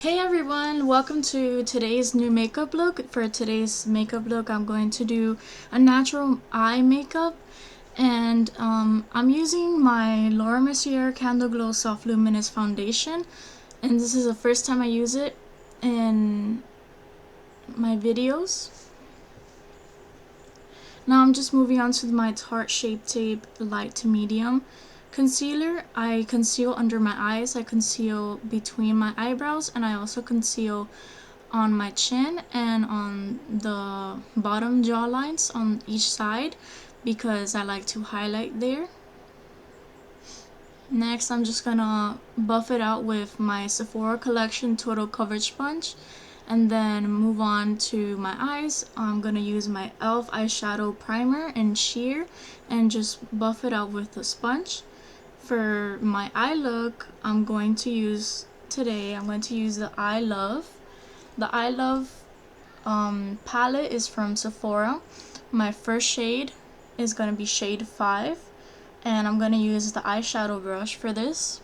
Hey everyone, welcome to today's new makeup look. For today's makeup look, I'm going to do a natural eye makeup, and I'm using my Mercier Candleglow Soft Luminous Foundation, and this is the first time I use it in my videos. Now I'm just moving on to my Tarte Shape Tape Light to Medium concealer. I conceal under my eyes, I conceal between my eyebrows, and I also conceal on my chin and on the bottom jaw lines on each side because I like to highlight there. Next, I'm just gonna buff it out with my Sephora collection Total Coverage Sponge, and then move on to my eyes. I'm gonna use my e.l.f. Eyeshadow Primer in Sheer and just buff it out with the sponge. For my eye look, I'm going to use the I Love. The I Love palette is from Sephora. My first shade is going to be shade 5, and I'm going to use the eyeshadow brush for this.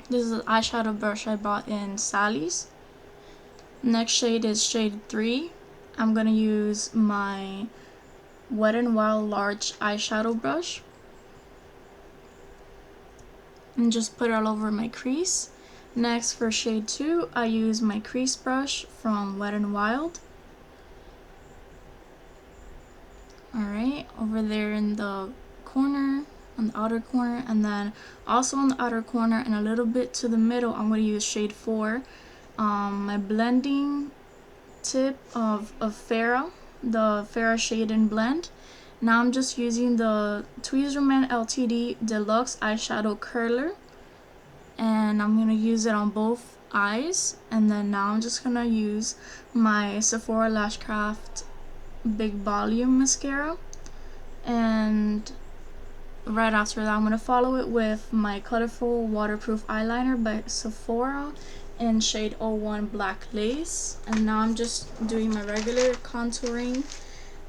This is the eyeshadow brush I bought in Sally's. Next shade is shade 3. I'm going to use my Wet n Wild large eyeshadow brush and just put it all over my crease. Next, for shade 2, I use my crease brush from Wet n Wild. Alright, over there in the corner, on the outer corner, and then also on the outer corner and a little bit to the middle, I'm going to use shade 4. My blending tip of F.A.R.A.H, the F.A.R.A.H Shade and Blend. Now I'm just using the Tweezerman LTD Deluxe eyeshadow curler, and I'm going to use it on both eyes. And then now I'm just going to use my Sephora Lashcraft Big Volume Mascara, and right after that I'm going to follow it with my Colorful Waterproof Eyeliner by Sephora in shade 01 Black Lace. And now I'm just doing my regular contouring.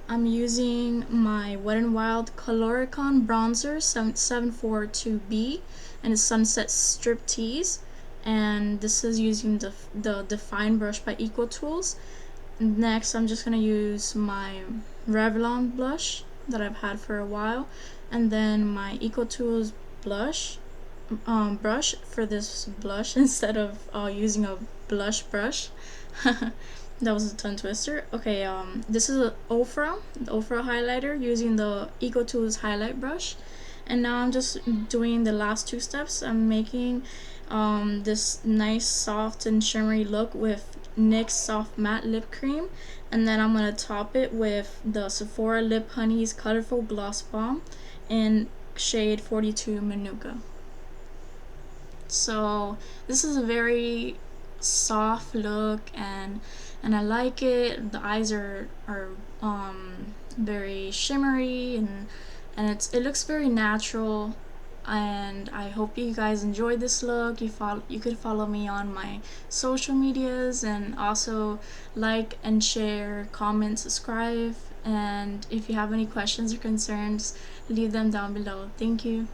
I'm using my Wet n Wild Coloricon bronzer 742B and it's Sunset Striptease, and this is using the Define brush by Ecotools. Next, I'm just going to use my Revlon Blush that I've had for a while, and then my Ecotools brush for this blush instead of using a blush brush. That was a tongue twister. Okay, this is the OFRA highlighter using the Ecotools highlight brush. And now I'm just doing the last two steps. I'm making this nice soft and shimmery look with NYX Soft Matte Lip Cream. And then I'm going to top it with the Sephora Lip Honey's Colorful Gloss Balm in shade 42 Manuka. So this is a very soft look, and I like it. The eyes are very shimmery, and it looks very natural, and I hope you guys enjoyed this look. You could follow me on my social medias, and also like and share, comment, subscribe, and if you have any questions or concerns, leave them down below. Thank you.